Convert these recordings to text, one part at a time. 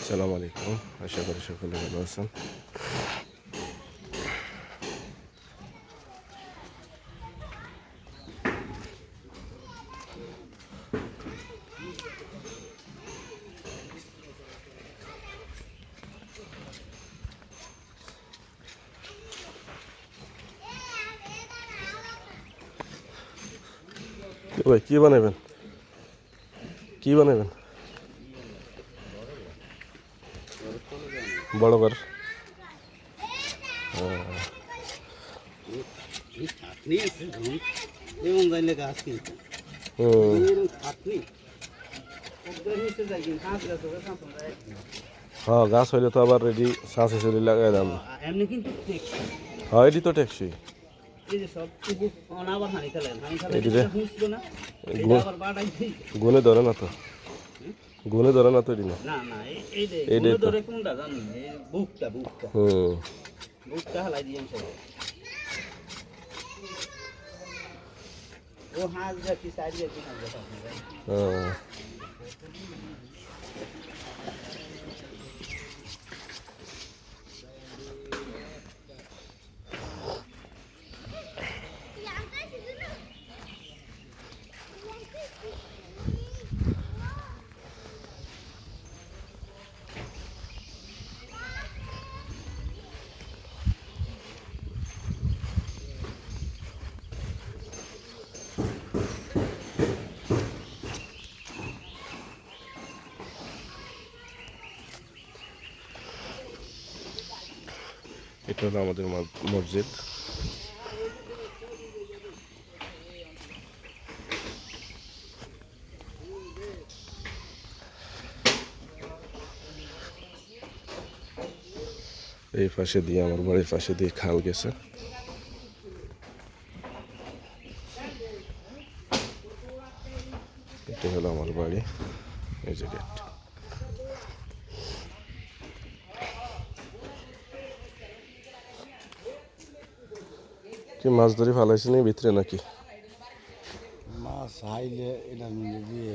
আসসালামু আলাইকুম, আশা করি সকলে ভালো আছেন। ভাই কি বানাবেন? কি বানাবেন? বড় ঘর। হ্যাঁ, গাছ হইলে তো আবার রেডি সাঁচে চুরি লাগাই দাম। হ্যাঁ, এটি তো টেকসই। গুনে ধরে না তো, গুনে ধরে না তো এটি না। এটা হলো আমাদের মসজিদ। এই পাশে দিয়ে, আমার বাড়ির পাশে দিয়ে খাল গেছে। এটা হলো আমার বাড়ি, এই যে গেট। কি মাছ ধরে ফালাইছি নি ভিতরে নাকি? মাছ হাইলে এটা মিলে দিয়ে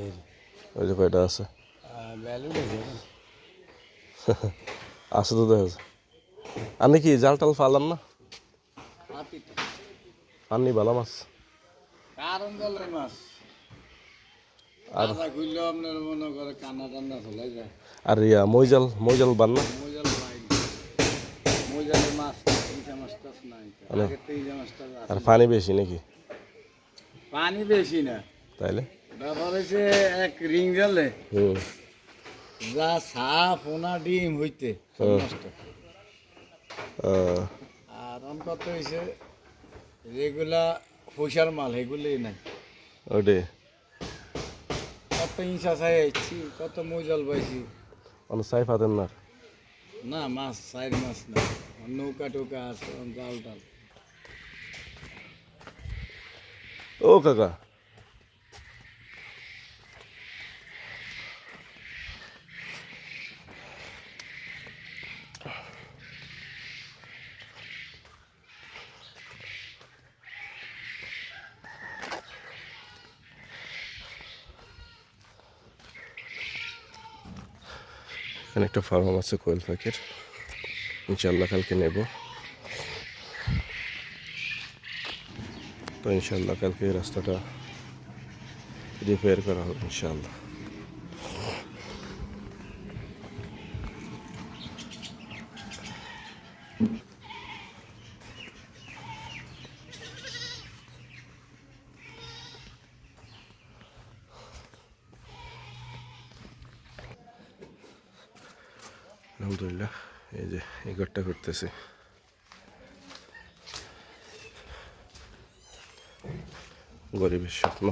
ওই যে কয়টা আছে, ভ্যালু আছে তো দেখা যায়। আপনি কি জাল টাল ফালান না? পাননি ভালো মাছ। কারণ জলের মাছ আর খুললে আপনার মনে করে কান্না টান্না চলে যায়। আর মইজাল বান না? মজাল পাই মজালের মাছ ইলিশা মাছ টাছ নাই। আগের তো ইলিশা মাছ টাছ আর আছে। পানি বেশি নাকি? পানি বেশি না, তাইলে ব্যাপার হয়েছে এক রিং জালে হুম যা সাপ ওনা ডিম হইতে সব নষ্ট। আর কত হয়েছে যেগুলা পয়সার মাল এগুলোই নাই। ওটে কত ইঞ্চা চাই আইছি, কত মজাল পাইছি। অনেক সাই ফাতেন না? না মাছ চাইর মাছ না, নৌকা টোকা আছে, জাল টাল। ও কাকা, এখানে একটা ফার্ম আছে কোয়েল পাখির, ইনশাল্লাহ কালকে নেব। তো ইনশাল্লাহ কালকে এই রাস্তাটা রিপেয়ার করা হবে ইনশাল্লাহ। আলহামদুলিল্লাহ, এই যে এই ঘরটা করতেছে। গরিবের স্বপ্ন।